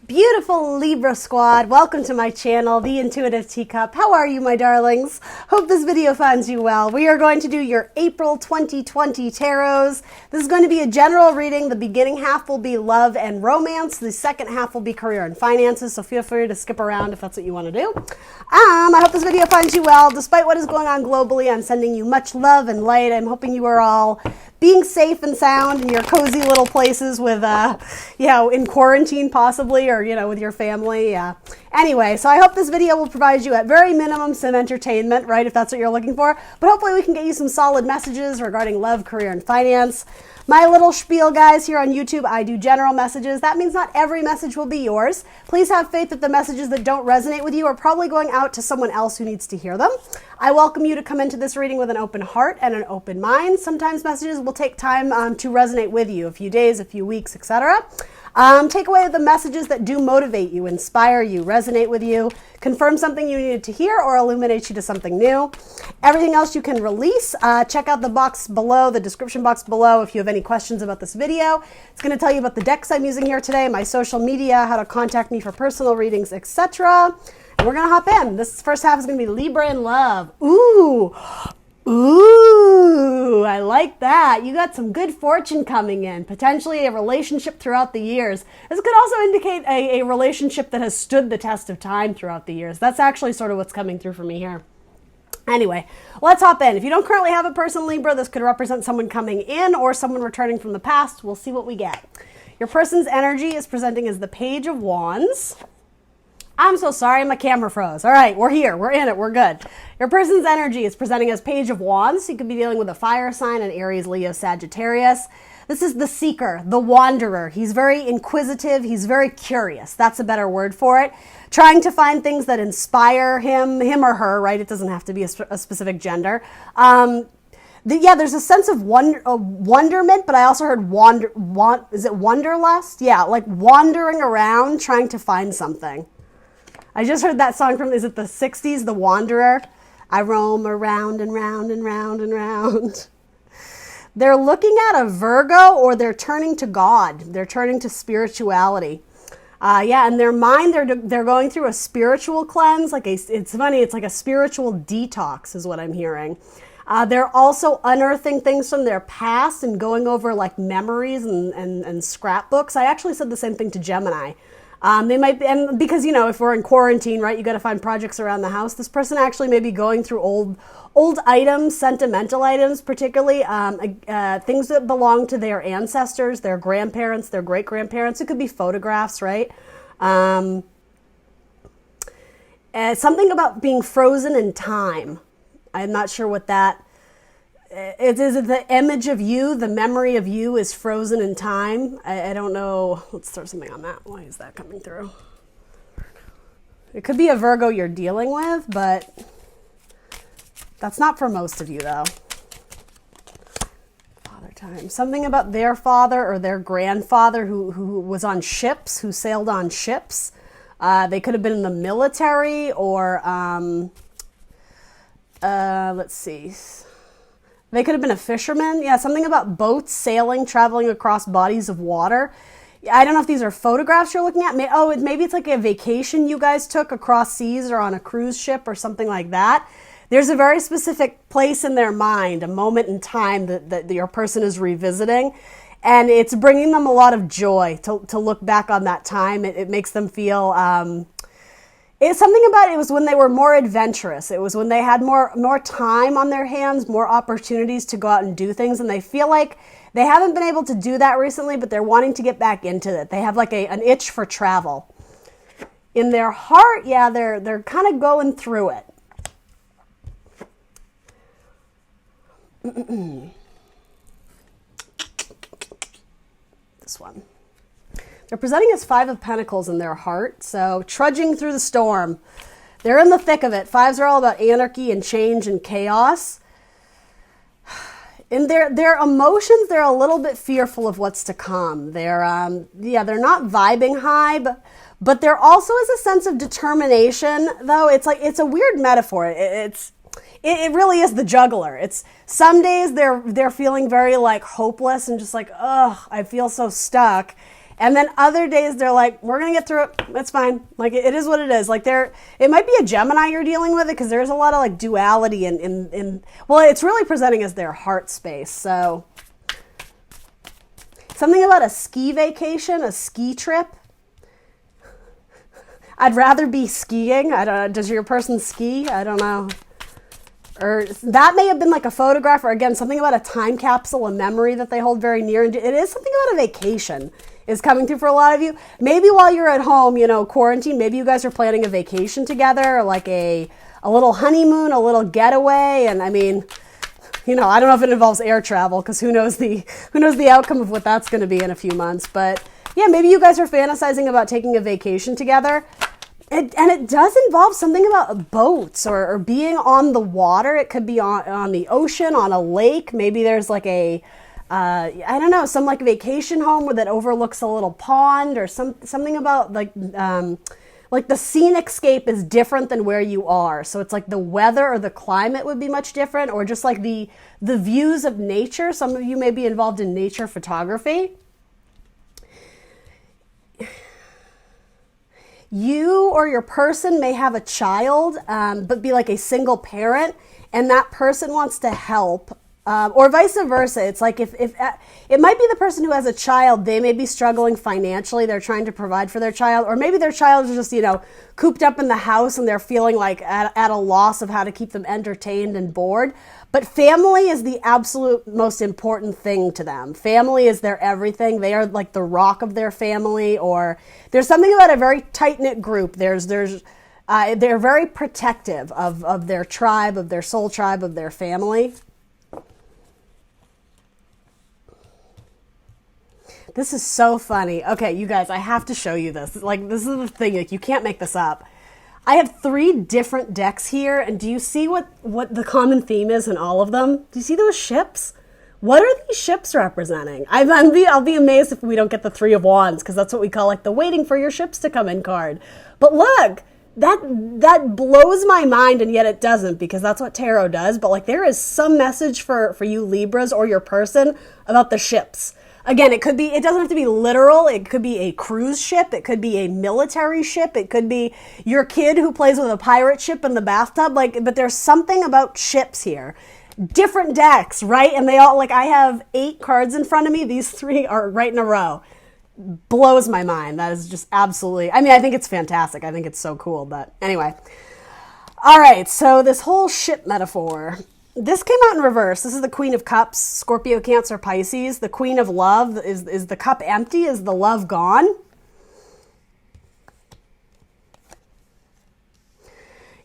Beautiful Libra squad, welcome to my channel, The Intuitive Teacup. How are you, my darlings? Hope this video finds you well. We are going to do your April 2020 tarots. This is going to be a general reading. The beginning half will be love and romance. The second half will be career and finances, so feel free to skip around if that's what you want to do. I hope this video finds you well. Despite what is going on globally, I'm sending you much love and light. I'm hoping you are all being safe and sound in your cozy little places with, in quarantine possibly, or, with your family. Anyway, so I hope this video will provide you at very minimum some entertainment, right, if that's what you're looking for. But hopefully we can get you some solid messages regarding love, career, and finance. My little spiel, guys, here on YouTube, I do general messages. That means not every message will be yours. Please have faith that the messages that don't resonate with you are probably going out to someone else who needs to hear them. I welcome you to come into this reading with an open heart and an open mind. Sometimes messages will take time to resonate with you, a few days, a few weeks, etc. Take away the messages that do motivate you, inspire you, resonate with you, confirm something you needed to hear, or illuminate you to something new. Everything else you can release. Check out the box below, the description box below, if you have any questions about this video. It's going to tell you about the decks I'm using here today, my social media, how to contact me for personal readings, etc. And we're going to hop in. This first half is going to be Libra in love. Ooh, I like that. You got some good fortune coming in, potentially a relationship throughout the years. This could also indicate a relationship that has stood the test of time throughout the years. That's actually sort of what's coming through for me here. Anyway, let's hop in. If you don't currently have a person, Libra, this could represent someone coming in or someone returning from the past. We'll see what we get. Your person's energy is presenting as the Page of Wands. I'm so sorry, my camera froze. All right, we're here, we're in it, we're good. Your person's energy is presenting as Page of Wands. You could be dealing with a fire sign, an Aries, Leo, Sagittarius. This is the seeker, the wanderer. He's very inquisitive, he's very curious. That's a better word for it. Trying to find things that inspire him or her, right? It doesn't have to be a specific gender. There's a sense of wonderment, but I also heard is it wanderlust? Yeah, like wandering around trying to find something. I just heard that song from, is it the 60s, The Wanderer? I roam around and round and round and round. They're looking at a Virgo, or they're turning to God. They're turning to spirituality. In their mind, they're going through a spiritual cleanse. It's funny, it's like a spiritual detox is what I'm hearing. They're also unearthing things from their past and going over like memories and scrapbooks. I actually said the same thing to Gemini. They might be, and because, if we're in quarantine, right, you got to find projects around the house. This person actually may be going through old items, sentimental items, particularly things that belong to their ancestors, their grandparents, their great-grandparents. It could be photographs, right? Something about being frozen in time. I'm not sure what that is. It the image of you, the memory of you is frozen in time? I don't know. Let's throw something on that. Why is that coming through? It could be a Virgo you're dealing with, but that's not for most of you, though. Father time. Something about their father or their grandfather who was on ships, who sailed on ships. They could have been in the military or, let's see. They could have been a fisherman. Yeah, something about boats sailing, traveling across bodies of water. I don't know if these are photographs you're looking at. Maybe it's like a vacation you guys took across seas or on a cruise ship or something like that. There's a very specific place in their mind, a moment in time that your person is revisiting. And it's bringing them a lot of joy to look back on that time. It makes them feel... It's something about it was when they were more adventurous. It was when they had more time on their hands, more opportunities to go out and do things, and they feel like they haven't been able to do that recently, but they're wanting to get back into it. They have like an itch for travel. In their heart, yeah, they're kind of going through it. This one. They're presenting as Five of Pentacles in their heart, so trudging through the storm. They're in the thick of it. Fives are all about anarchy and change and chaos. In their emotions, they're a little bit fearful of what's to come. They're not vibing high, but there also is a sense of determination, though. It's a weird metaphor. It really is the juggler. It's some days they're feeling very like hopeless and just like, ugh, I feel so stuck. And then other days they're like, we're going to get through it. It's fine. Like, it is what it is. Like, it might be a Gemini you're dealing with it, because there's a lot of like duality well, it's really presenting as their heart space. So something about a ski vacation, a ski trip. I'd rather be skiing. I don't know. Does your person ski? I don't know. Or that may have been like a photograph, or again, something about a time capsule, a memory that they hold very near. And it is something about a vacation is coming through for a lot of you. Maybe while you're at home, quarantine, maybe you guys are planning a vacation together, or like a little honeymoon, a little getaway. And I mean, I don't know if it involves air travel, because who knows the outcome of what that's going to be in a few months. But yeah, maybe you guys are fantasizing about taking a vacation together. And it does involve something about boats or being on the water. It could be on the ocean, on a lake. Maybe there's like I don't know, some like vacation home that overlooks a little pond, or something about like the scenic scape is different than where you are. So it's like the weather or the climate would be much different, or just like the views of nature. Some of you may be involved in nature photography. You or your person may have a child, but be like a single parent, and that person wants to help, or vice versa. It's like if it might be the person who has a child, they may be struggling financially. They're trying to provide for their child, or maybe their child is just, cooped up in the house and they're feeling like at a loss of how to keep them entertained and bored. But family is the absolute most important thing to them. Family is their everything. They are like the rock of their family, or there's something about a very tight-knit group. They're very protective of their tribe, of their soul tribe, of their family. This is so funny. Okay, you guys, I have to show you this. Like, this is the thing. Like, you can't make this up. I have 3 different decks here, and do you see what the common theme is in all of them? Do you see those ships? What are these ships representing? I'll be amazed if we don't get the 3 of Wands, because that's what we call like the waiting for your ships to come in card. But look, that blows my mind, and yet it doesn't, because that's what tarot does. But like, there is some message for you Libras or your person about the ships. Again, it doesn't have to be literal. It could be a cruise ship. It could be a military ship. It could be your kid who plays with a pirate ship in the bathtub. But there's something about ships here. Different decks, right? And they all, I have 8 cards in front of me. These 3 are right in a row. Blows my mind. That is just absolutely, I think it's fantastic. I think it's so cool. But anyway. All right. So this whole ship metaphor. This came out in reverse. This is the Queen of Cups, Scorpio, Cancer, Pisces. The Queen of Love, is the cup empty? Is the love gone?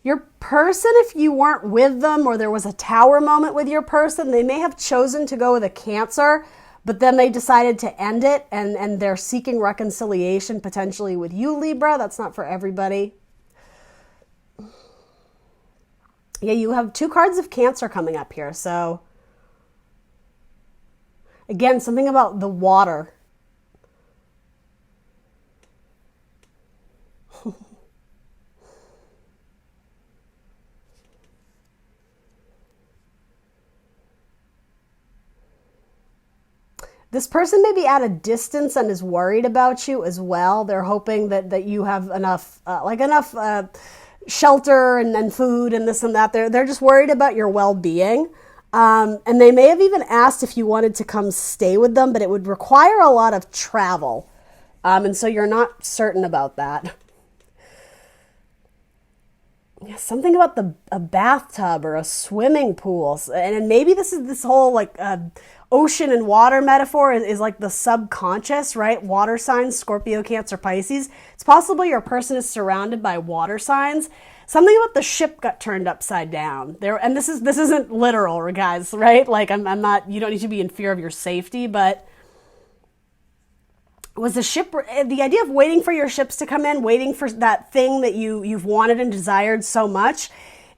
Your person, if you weren't with them or there was a tower moment with your person, they may have chosen to go with a Cancer, but then they decided to end it, and they're seeking reconciliation potentially with you, Libra. That's not for everybody. Yeah, you have 2 cards of Cancer coming up here. So, again, something about the water. This person may be at a distance and is worried about you as well. They're hoping that you have enough, shelter and food and this and that. They're just worried about your well-being. And they may have even asked if you wanted to come stay with them, but it would require a lot of travel. And so you're not certain about that. Yeah, something about a bathtub or a swimming pool. And maybe this whole ocean and water metaphor is like the subconscious, right? Water signs, Scorpio, Cancer, Pisces. It's possible your person is surrounded by water signs. Something about the ship got turned upside down there. And this isn't literal, guys, right? Like, I'm not, you don't need to be in fear of your safety, but was the ship, the idea of waiting for your ships to come in, waiting for that thing that you've wanted and desired so much,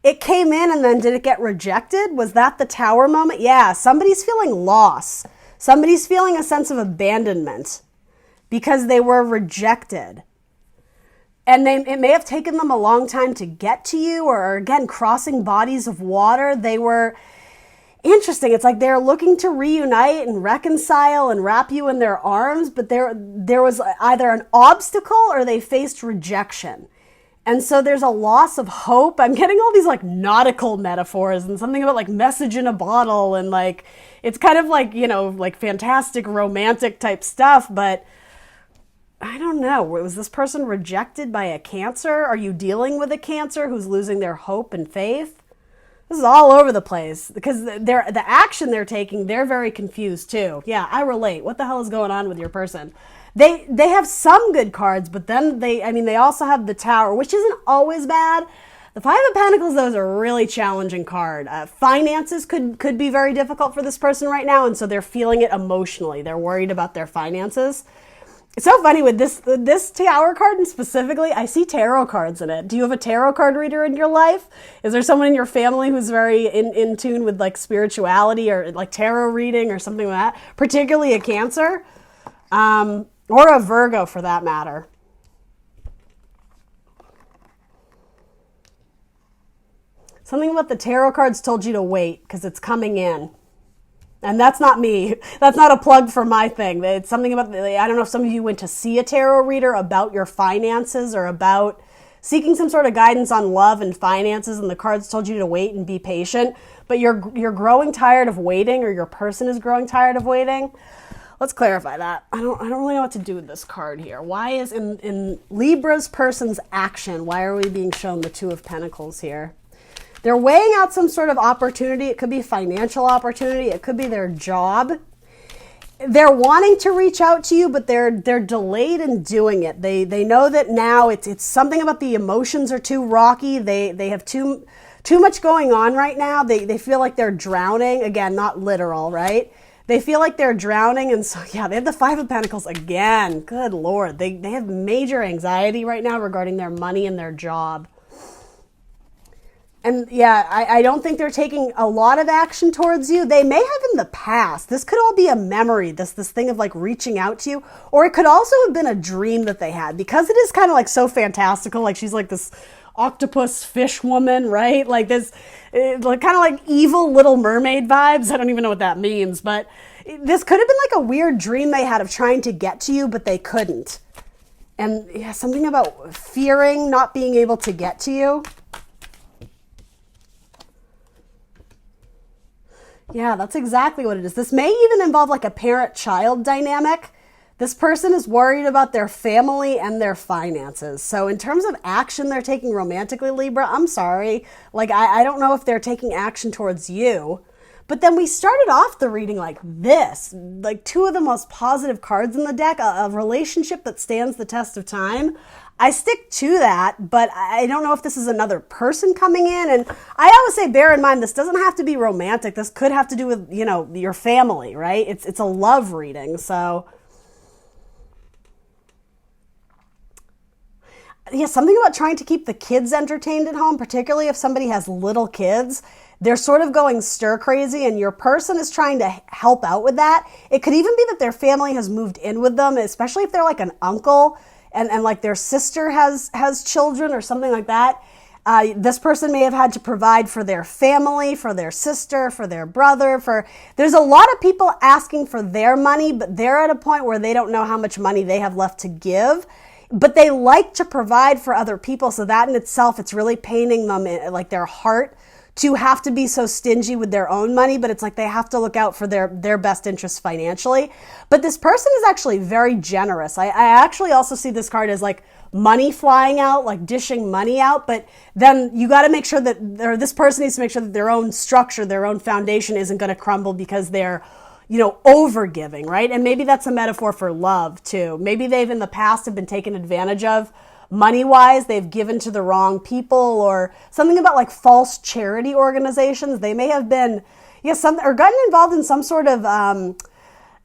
it came in, and then did it get rejected? Was that the tower moment? Yeah, somebody's feeling loss. Somebody's feeling a sense of abandonment because they were rejected. And it may have taken them a long time to get to you, or again, crossing bodies of water. Interesting. It's like they're looking to reunite and reconcile and wrap you in their arms, but there was either an obstacle or they faced rejection. And so there's a loss of hope. I'm getting all these like nautical metaphors and something about like message in a bottle, and like it's kind of like, like fantastic romantic type stuff, but I don't know. Was this person rejected by a Cancer? Are you dealing with a Cancer who's losing their hope and faith? This is all over the place because the action they're taking, they're very confused too. Yeah, I relate. What the hell is going on with your person? They have some good cards, but then they also have the Tower, which isn't always bad. The Five of Pentacles, though, is a really challenging card. Finances could be very difficult for this person right now, and so they're feeling it emotionally. They're worried about their finances. It's so funny with this Tower card, and specifically, I see tarot cards in it. Do you have a tarot card reader in your life? Is there someone in your family who's very in tune with like spirituality or like tarot reading or something like that? Particularly a Cancer, or a Virgo for that matter. Something about the tarot cards told you to wait because it's coming in. And that's not me. That's not a plug for my thing. It's something about, I don't know if some of you went to see a tarot reader about your finances or about seeking some sort of guidance on love and finances, and the cards told you to wait and be patient, but you're growing tired of waiting, or your person is growing tired of waiting. Let's clarify that. I don't really know what to do with this card here. Why is in Libra's person's action, why are we being shown the Two of Pentacles here? They're weighing out some sort of opportunity. It could be financial opportunity. It could be their job. They're wanting to reach out to you, but they're delayed in doing it. They know that now it's something about the emotions are too rocky. They have too much going on right now. They feel like they're drowning. Again, not literal, right? They feel like they're drowning, and so yeah, they have the Five of Pentacles again. Good Lord. They have major anxiety right now regarding their money and their job. And yeah, I don't think they're taking a lot of action towards you. They may have in the past. This could all be a memory, this thing of like reaching out to you. Or it could also have been a dream that they had, because it is kind of like so fantastical. Like she's like this octopus fish woman, right? Like this like kind of like evil Little Mermaid vibes. I don't even know what that means, but this could have been like a weird dream they had of trying to get to you, but they couldn't. And yeah, something about fearing not being able to get to you. Yeah, that's exactly what it is. This may even involve like a parent-child dynamic. This person is worried about their family and their finances. So in terms of action they're taking romantically, Libra, I'm sorry. Like, I don't know if they're taking action towards you. But then we started off the reading like this, like two of the most positive cards in the deck, a relationship that stands the test of time. I stick to that, but I don't know if this is another person coming in. And I always say, bear in mind, this doesn't have to be romantic. This could have to do with, your family, right? It's a love reading. So yeah, something about trying to keep the kids entertained at home, particularly if somebody has little kids. They're sort of going stir crazy, and your person is trying to help out with that. It could even be that their family has moved in with them, especially if they're like an uncle and like their sister has children or something like that. This person may have had to provide for their family, for their sister, for their brother, there's a lot of people asking for their money, but they're at a point where they don't know how much money they have left to give. But they like to provide for other people, so that in itself, it's really paining them, like their heart, to have to be so stingy with their own money, but it's like they have to look out for their best interests financially. But this person is actually very generous. I actually also see this card as like money flying out, like dishing money out, but then you got to make sure that, this person needs to make sure that their own structure, their own foundation isn't going to crumble because they're over-giving, right? And maybe that's a metaphor for love too. Maybe they've in the past have been taken advantage of money-wise. They've given to the wrong people, or something about like false charity organizations. They may have been, or gotten involved in some sort of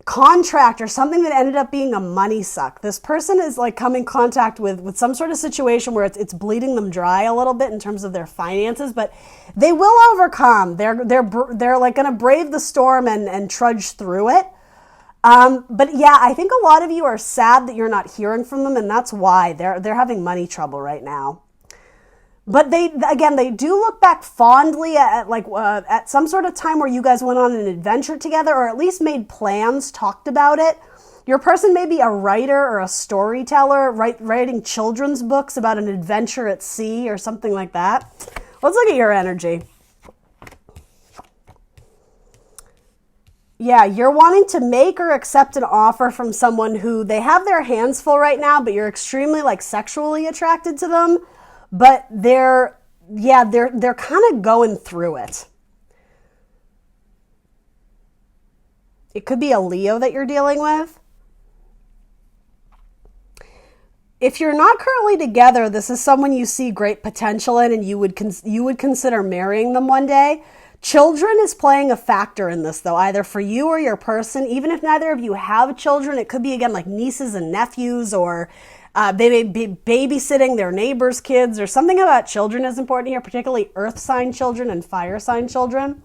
contract or something that ended up being a money suck. This person is like come in contact with some sort of situation where it's bleeding them dry a little bit in terms of their finances, but they will overcome. They're like going to brave the storm and trudge through it. But yeah, I think a lot of you are sad that you're not hearing from them, and that's why they're having money trouble right now. But they do look back fondly at some sort of time where you guys went on an adventure together, or at least made plans, talked about it. Your person may be a writer or a storyteller, writing children's books about an adventure at sea or something like that. Let's look at your energy. Yeah, you're wanting to make or accept an offer from someone who they have their hands full right now, but you're extremely sexually attracted to them, but they're kind of going through it. It could be a Leo that you're dealing with. If you're not currently together, this is someone you see great potential in, and you would consider marrying them one day. Children is playing a factor in this, though, either for you or your person. Even if neither of you have children, it could be, again, nieces and nephews, or they may be babysitting their neighbors' kids, or something about children is important here, particularly earth sign children and fire sign children.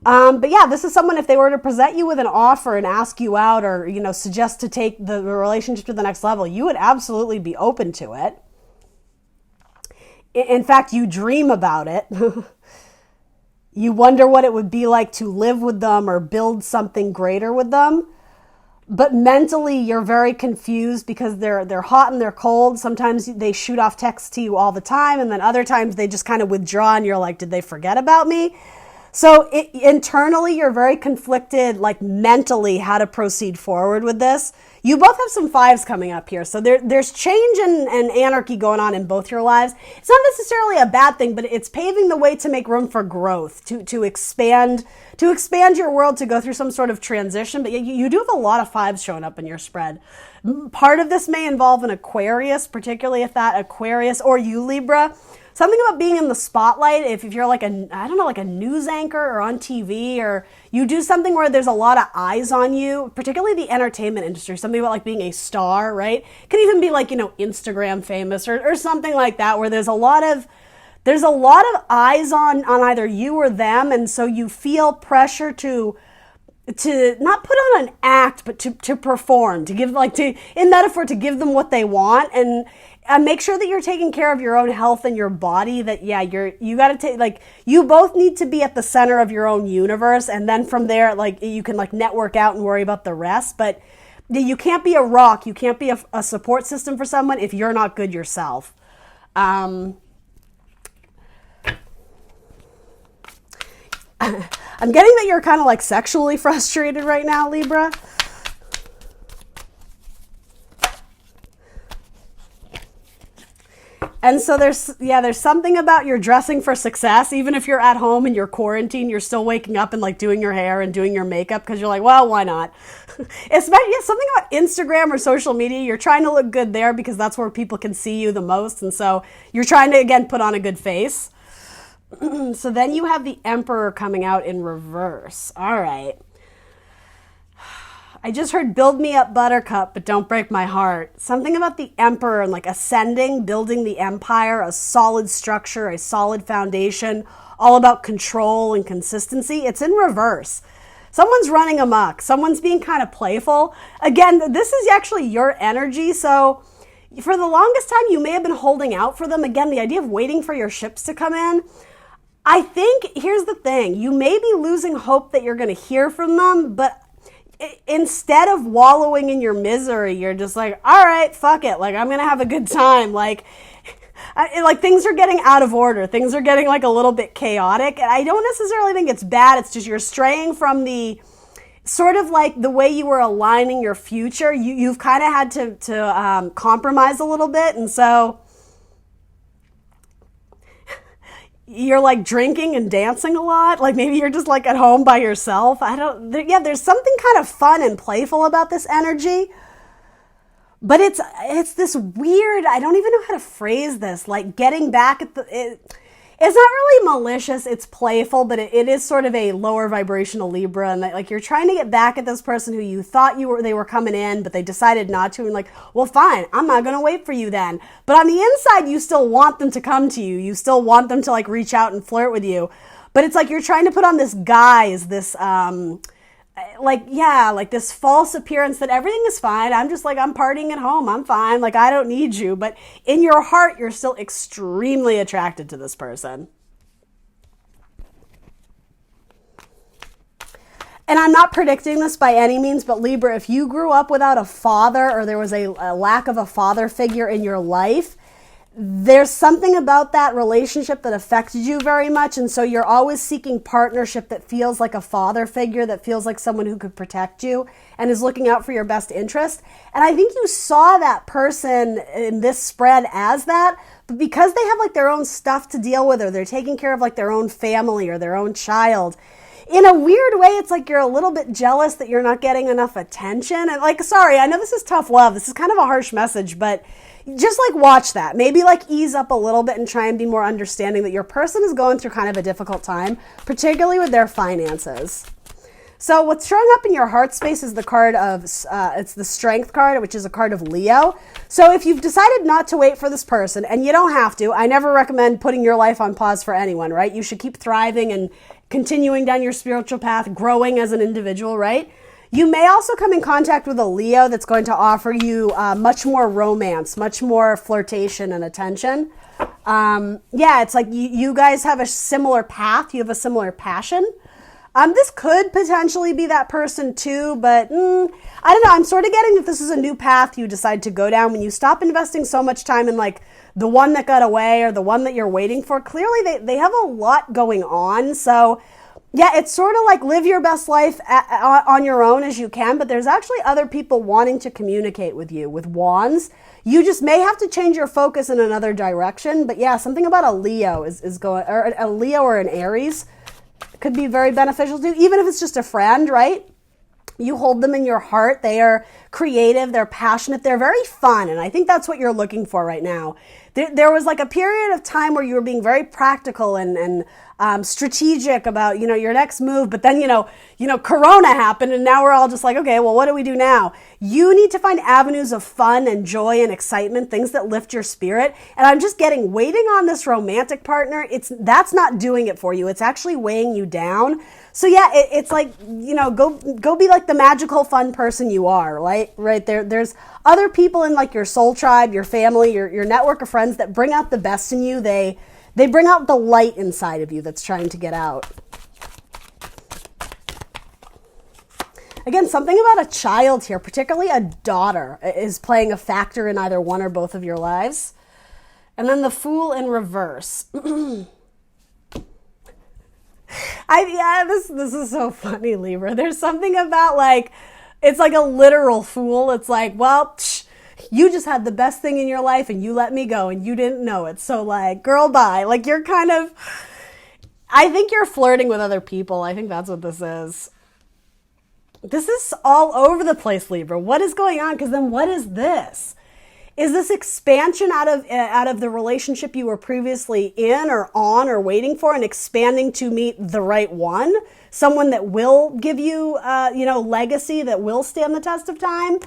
But yeah, this is someone, if they were to present you with an offer and ask you out, or, suggest to take the relationship to the next level, you would absolutely be open to it. In fact, you dream about it. You wonder what it would be like to live with them or build something greater with them. But mentally, you're very confused because they're hot and they're cold. Sometimes they shoot off texts to you all the time, and then other times they just kind of withdraw, and you're like, did they forget about me? So internally, you're very conflicted, mentally, how to proceed forward with this. You both have some fives coming up here. So there's change and anarchy going on in both your lives. It's not necessarily a bad thing, but it's paving the way to make room for growth, to expand your world, to go through some sort of transition. But you do have a lot of fives showing up in your spread. Part of this may involve an Aquarius, particularly if that Aquarius, or you, Libra. Something about being in the spotlight, if you're like a news anchor or on TV, or you do something where there's a lot of eyes on you, particularly the entertainment industry, something about being a star, right? It could even be Instagram famous or something like that, where there's a lot of eyes on either you or them, and so you feel pressure to not put on an act, but to perform, to give, in metaphor, to give them what they want, and make sure that you're taking care of your own health and your body. That you got to take, you both need to be at the center of your own universe, and then from there, you can network out and worry about the rest. But you can't be a rock, you can't be a support system for someone if you're not good yourself. I'm getting that you're kind of sexually frustrated right now, Libra. And so there's something about you're dressing for success. Even if you're at home and you're quarantined, you're still waking up and doing your hair and doing your makeup because you're like, well, why not? Especially something about Instagram or social media. You're trying to look good there because that's where people can see you the most. And so you're trying to, again, put on a good face. So then you have the Emperor coming out in reverse. All right. I just heard build me up, buttercup, but don't break my heart. Something about the Emperor and ascending, building the empire, a solid structure, a solid foundation, all about control and consistency. It's in reverse. Someone's running amok. Someone's being kind of playful. Again, this is actually your energy. So for the longest time, you may have been holding out for them. Again, the idea of waiting for your ships to come in. I think, here's the thing. You may be losing hope that you're going to hear from them, but instead of wallowing in your misery, you're just all right, fuck it. I'm going to have a good time. Things are getting out of order. Things are getting a little bit chaotic. And I don't necessarily think it's bad. It's just you're straying from the sort of the way you were aligning your future. You've kind of had to compromise a little bit. And so you're drinking and dancing a lot. Maybe you're just at home by yourself. There's something kind of fun and playful about this energy. But it's this weird, I don't even know how to phrase this, getting back at it's not really malicious, it's playful, but it is sort of a lower vibrational Libra, and you're trying to get back at this person who you thought they were coming in, but they decided not to, and well, fine, I'm not going to wait for you then. But on the inside, you still want them to come to you. You still want them to reach out and flirt with you. But it's you're trying to put on this guise, this like, yeah, like this false appearance that everything is fine. I'm just like, I'm partying at home. I'm fine. Like, I don't need you. But in your heart, you're still extremely attracted to this person. And I'm not predicting this by any means, but Libra, if you grew up without a father or there was a lack of a father figure in your life, there's something about that relationship that affected you very much. And so you're always seeking partnership that feels like a father figure, that feels like someone who could protect you and is looking out for your best interest. And I think you saw that person in this spread as that, but because they have like their own stuff to deal with, or they're taking care of like their own family or their own child, in a weird way, it's like you're a little bit jealous that you're not getting enough attention. And like, sorry, I know this is tough love. This is kind of a harsh message, but just like watch that. Maybe like ease up a little bit and try and be more understanding that your person is going through kind of a difficult time, particularly with their finances. So what's showing up in your heart space is the card of, it's the Strength card, which is a card of Leo. So if you've decided not to wait for this person, and you don't have to, I never recommend putting your life on pause for anyone, right? You should keep thriving and continuing down your spiritual path, growing as an individual, right? You may also come in contact with a Leo that's going to offer you much more romance, much more flirtation and attention. Yeah, it's like you guys have a similar path. You have a similar passion. This could potentially be that person too, but I don't know. I'm sort of getting that this is a new path you decide to go down when you stop investing so much time in like the one that got away or the one that you're waiting for. Clearly, they have a lot going on. So yeah, it's sort of like live your best life on your own as you can, but there's actually other people wanting to communicate with you with wands. You just may have to change your focus in another direction. But yeah, something about a Leo is going, or a Leo or an Aries could be very beneficial to you, even if it's just a friend, right? You hold them in your heart. They are creative. They're passionate. They're very fun. And I think that's what you're looking for right now. There was like a period of time where you were being very practical and strategic about, your next move. But then, Corona happened and now we're all just like, okay, well, what do we do now? You need to find avenues of fun and joy and excitement, things that lift your spirit. And I'm just getting waiting on this romantic partner. That's not doing it for you. It's actually weighing you down. So yeah, it's like, go be like the magical fun person you are, right there. There's other people in like your soul tribe, your family, your network of friends that bring out the best in you. They bring out the light inside of you that's trying to get out. Again, something about a child here, particularly a daughter, is playing a factor in either one or both of your lives. And then the Fool in reverse. This is so funny, Libra. There's something about like, it's like a literal fool. It's like, well, you just had the best thing in your life and you let me go and you didn't know it. So like, girl, bye. Like you're kind of, I think you're flirting with other people. I think that's what this is. This is all over the place, Libra. What is going on? Because then what is this? Is this expansion out of the relationship you were previously in or on or waiting for and expanding to meet the right one? Someone that will give you, legacy that will stand the test of time?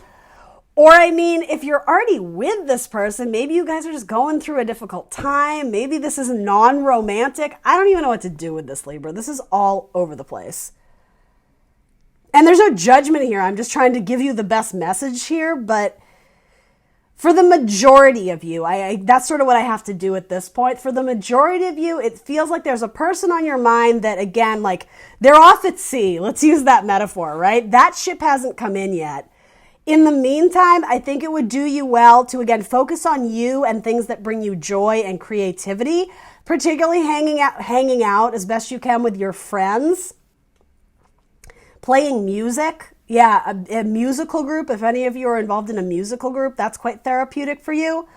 Or, I mean, if you're already with this person, maybe you guys are just going through a difficult time. Maybe this is non-romantic. I don't even know what to do with this, Libra. This is all over the place. And there's no judgment here. I'm just trying to give you the best message here, but for the majority of you, that's sort of what I have to do at this point. For the majority of you, it feels like there's a person on your mind that, again, like they're off at sea. Let's use that metaphor, right? That ship hasn't come in yet. In the meantime, I think it would do you well to, again, focus on you and things that bring you joy and creativity, particularly hanging out as best you can with your friends, playing music. Yeah, a musical group. If any of you are involved in a musical group, that's quite therapeutic for you.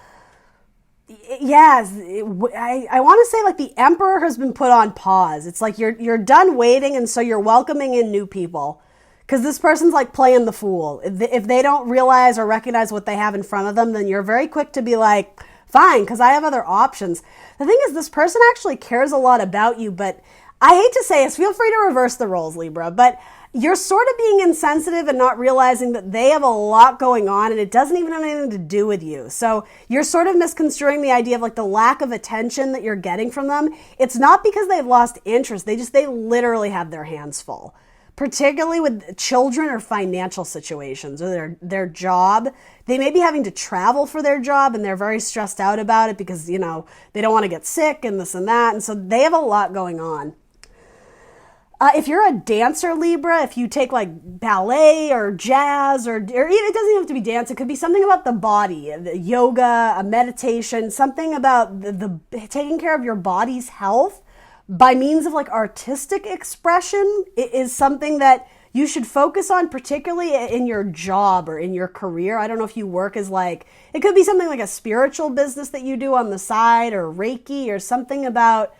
Yes, I want to say like the Emperor has been put on pause. It's like you're done waiting, and so you're welcoming in new people. Because this person's like playing the fool. If they don't realize or recognize what they have in front of them, then you're very quick to be like, fine, because I have other options. The thing is, this person actually cares a lot about you, but I hate to say this, feel free to reverse the roles, Libra, but you're sort of being insensitive and not realizing that they have a lot going on and it doesn't even have anything to do with you. So you're sort of misconstruing the idea of like the lack of attention that you're getting from them. It's not because they've lost interest. They literally have their hands full. particularly with children or financial situations or their job. They may be having to travel for their job and they're very stressed out about it because, they don't want to get sick and this and that. And so they have a lot going on. If you're a dancer, Libra, if you take like ballet or jazz or even, it doesn't even have to be dance. It could be something about the body, the yoga, a meditation, something about the taking care of your body's health by means of like artistic expression is something that you should focus on, particularly in your job or in your career. I don't know if you work as it could be something like a spiritual business that you do on the side or Reiki or something about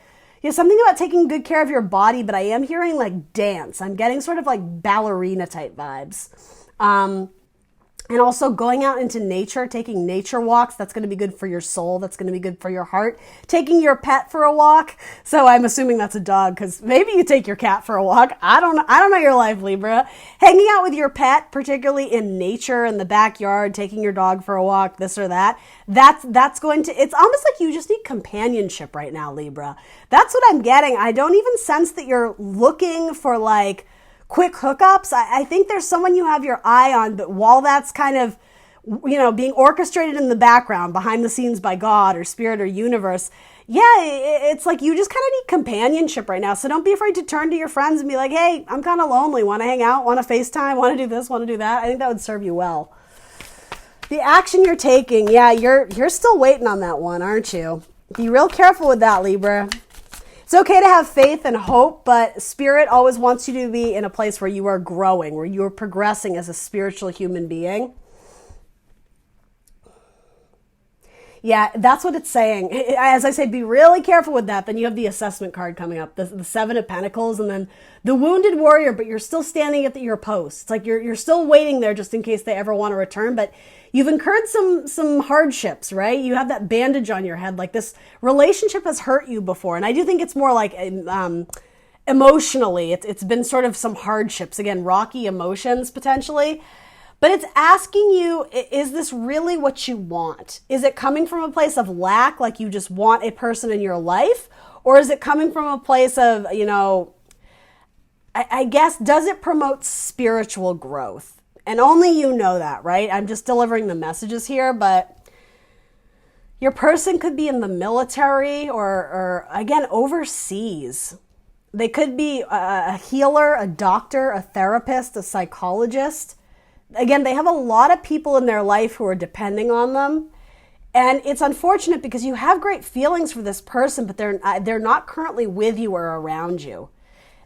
taking good care of your body, but I am hearing like dance. I'm getting sort of like ballerina type vibes. And also going out into nature, taking nature walks. That's going to be good for your soul. That's going to be good for your heart. Taking your pet for a walk. So I'm assuming that's a dog because maybe you take your cat for a walk. I don't know your life, Libra. Hanging out with your pet, particularly in nature, in the backyard, taking your dog for a walk, this or that. That's going to, it's almost like you just need companionship right now, Libra. That's what I'm getting. I don't even sense that you're looking for like quick hookups. I think there's someone you have your eye on, but while that's kind of, being orchestrated in the background, behind the scenes by God or spirit or universe, it's like you just kind of need companionship right now. So don't be afraid to turn to your friends and be like, hey, I'm kind of lonely. Want to hang out? Want to FaceTime? Want to do this? Want to do that? I think that would serve you well. The action you're taking, you're still waiting on that one, aren't you? Be real careful with that, Libra. It's okay to have faith and hope, but Spirit always wants you to be in a place where you are growing, where you are progressing as a spiritual human being. Yeah, that's what it's saying. As I say, be really careful with that. Then you have the assessment card coming up, the Seven of Pentacles, and then the Wounded Warrior, but you're still standing at your post. It's like you're still waiting there just in case they ever want to return, but you've incurred some hardships, right? You have that bandage on your head. Like this relationship has hurt you before, and I do think it's more like emotionally. It's been sort of some hardships. Again, rocky emotions potentially. But it's asking you, is this really what you want? Is it coming from a place of lack, like you just want a person in your life? Or is it coming from a place of, I guess, does it promote spiritual growth? And only you know that, right? I'm just delivering the messages here, but your person could be in the military or again, overseas. They could be a healer, a doctor, a therapist, a psychologist. Again, they have a lot of people in their life who are depending on them. And it's unfortunate because you have great feelings for this person, but they're not currently with you or around you.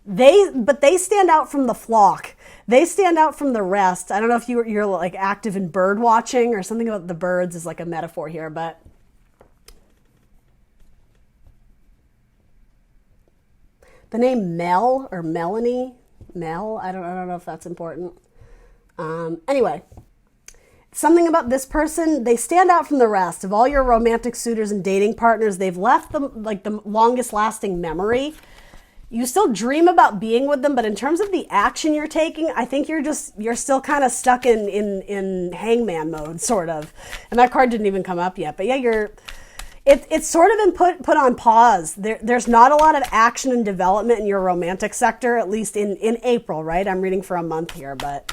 But they stand out from the flock. They stand out from the rest. I don't know if you're like active in bird watching or something about the birds is like a metaphor here, but the name Mel or Melanie, Mel, I don't know if that's important. Anyway, something about this person, they stand out from the rest. Of all your romantic suitors and dating partners, they've left them like the longest lasting memory. You still dream about being with them, but in terms of the action you're taking, I think you're still kind of stuck in hangman mode, sort of. And that card didn't even come up yet, but yeah, it's sort of been put on pause. There's not a lot of action and development in your romantic sector, at least in April, right? I'm reading for a month here, but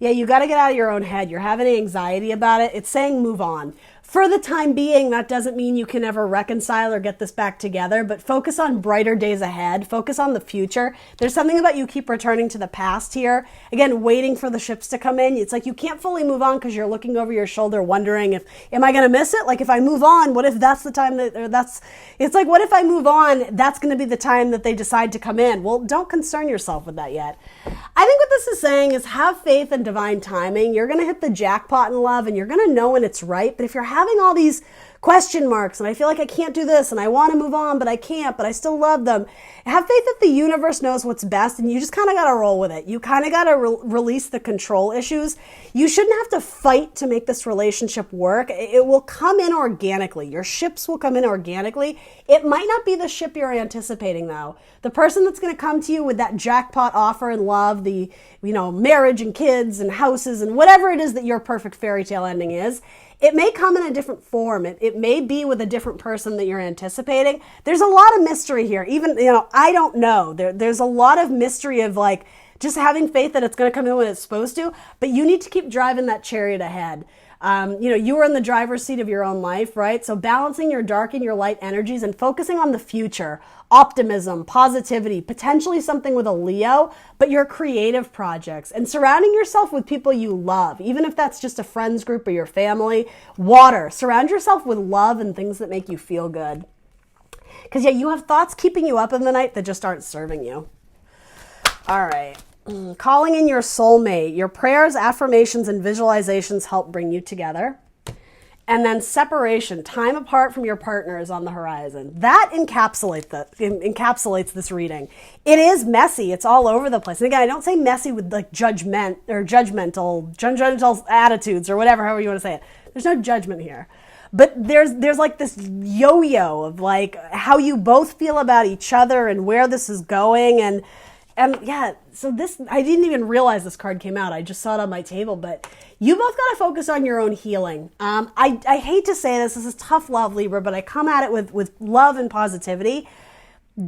yeah, you got to get out of your own head. You're having anxiety about it. It's saying move on. For the time being, that doesn't mean you can ever reconcile or get this back together, but focus on brighter days ahead. Focus on the future. There's something about you keep returning to the past here. Again, waiting for the ships to come in. It's like you can't fully move on because you're looking over your shoulder wondering am I going to miss it? Like if I move on, what if that's the time it's like, what if I move on, that's going to be the time that they decide to come in? Well, don't concern yourself with that yet. I think what this is saying is have faith in divine timing. You're going to hit the jackpot in love and you're going to know when it's right. But if you're having all these question marks and I feel like I can't do this and I want to move on, but I can't, but I still love them. Have faith that the universe knows what's best and you just kind of got to roll with it. You kind of got to release the control issues. You shouldn't have to fight to make this relationship work. It will come in organically. Your ships will come in organically. It might not be the ship you're anticipating though. The person that's going to come to you with that jackpot offer and love, the, marriage and kids and houses and whatever it is that your perfect fairy tale ending is, It may come in a different form. It may be with a different person that you're anticipating. There's a lot of mystery here. Even, I don't know. There's a lot of mystery of like just having faith that it's going to come in when it's supposed to, but you need to keep driving that chariot ahead. You are in the driver's seat of your own life, right? So balancing your dark and your light energies and focusing on the future, optimism, positivity, potentially something with a Leo, but your creative projects, and surrounding yourself with people you love, even if that's just a friends group or your family. Water, surround yourself with love and things that make you feel good. Because you have thoughts keeping you up in the night that just aren't serving you. All right. Calling in your soulmate. Your prayers, affirmations, and visualizations help bring you together. And then separation, time apart from your partner, is on the horizon. That encapsulates this reading. It is messy. It's all over the place. And again, I don't say messy with like judgmental attitudes or whatever, however you want to say it. There's no judgment here. But there's like this yo-yo of like how you both feel about each other and where this is going. And yeah, so this, I didn't even realize this card came out. I just saw it on my table, but you both got to focus on your own healing. I hate to say this is tough love, Libra, but I come at it with love and positivity.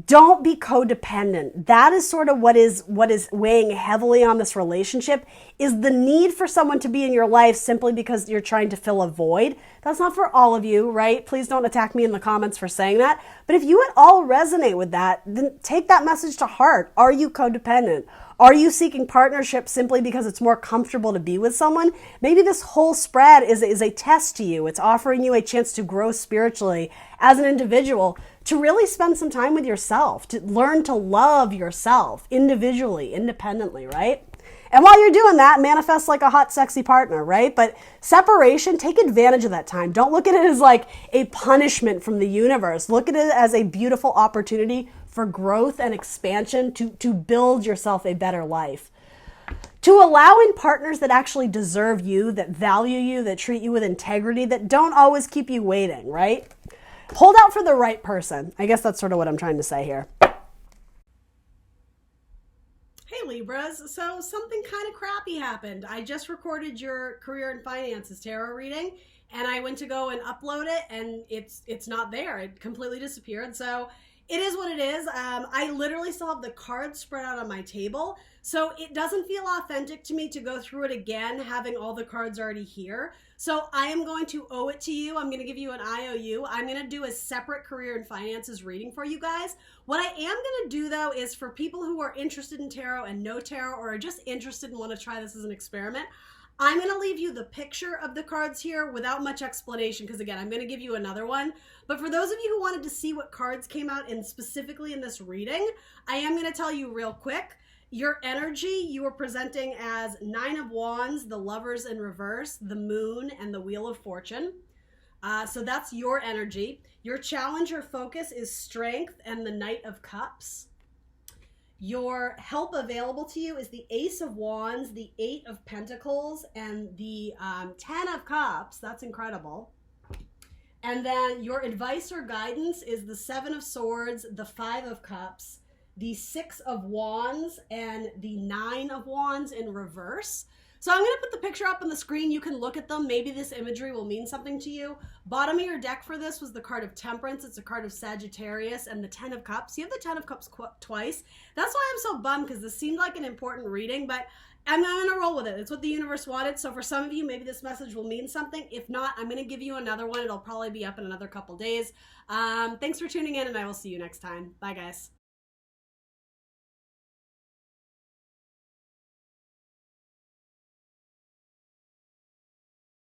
Don't be codependent. That is sort of what is weighing heavily on this relationship, is the need for someone to be in your life simply because you're trying to fill a void. That's not for all of you, right? Please don't attack me in the comments for saying that. But if you at all resonate with that, then take that message to heart. Are you codependent? Are you seeking partnership simply because it's more comfortable to be with someone? Maybe this whole spread is a test to you. It's offering you a chance to grow spiritually as an individual, to really spend some time with yourself, to learn to love yourself individually, independently, right? And while you're doing that, manifest like a hot, sexy partner, right? But separation, take advantage of that time. Don't look at it as like a punishment from the universe. Look at it as a beautiful opportunity for growth and expansion to build yourself a better life. To allow in partners that actually deserve you, that value you, that treat you with integrity, that don't always keep you waiting, right? Hold out for the right person. I guess that's sort of what I'm trying to say here. Hey Libras, so something kind of crappy happened. I just recorded your career and finances tarot reading, and I went to go and upload it, and it's not there. It completely disappeared. So it is what it is. I literally still have the cards spread out on my table, so it doesn't feel authentic to me to go through it again, having all the cards already here. So I am going to owe it to you. I'm going to give you an IOU. I'm going to do a separate career and finances reading for you guys. What I am going to do, though, is for people who are interested in tarot and know tarot, or are just interested and want to try this as an experiment, I'm going to leave you the picture of the cards here without much explanation, because again, I'm going to give you another one. But for those of you who wanted to see what cards came out in specifically in this reading, I am going to tell you real quick. Your energy, you are presenting as 9 of Wands, the Lovers in reverse, the Moon, and the Wheel of Fortune. So that's your energy. Your challenge or focus is Strength and the Knight of Cups. Your help available to you is the Ace of Wands, the 8 of Pentacles, and the 10 of Cups. That's incredible. And then your advice or guidance is the 7 of Swords, the 5 of Cups, the 6 of Wands, and the 9 of Wands in reverse. So I'm going to put the picture up on the screen. You can look at them. Maybe this imagery will mean something to you. Bottom of your deck for this was the card of Temperance. It's a card of Sagittarius, and the 10 of Cups. You have the 10 of Cups twice. That's why I'm so bummed, because this seemed like an important reading, but I'm going to roll with it. It's what the universe wanted. So for some of you, maybe this message will mean something. If not, I'm going to give you another one. It'll probably be up in another couple days. Thanks for tuning in, and I will see you next time. Bye, guys.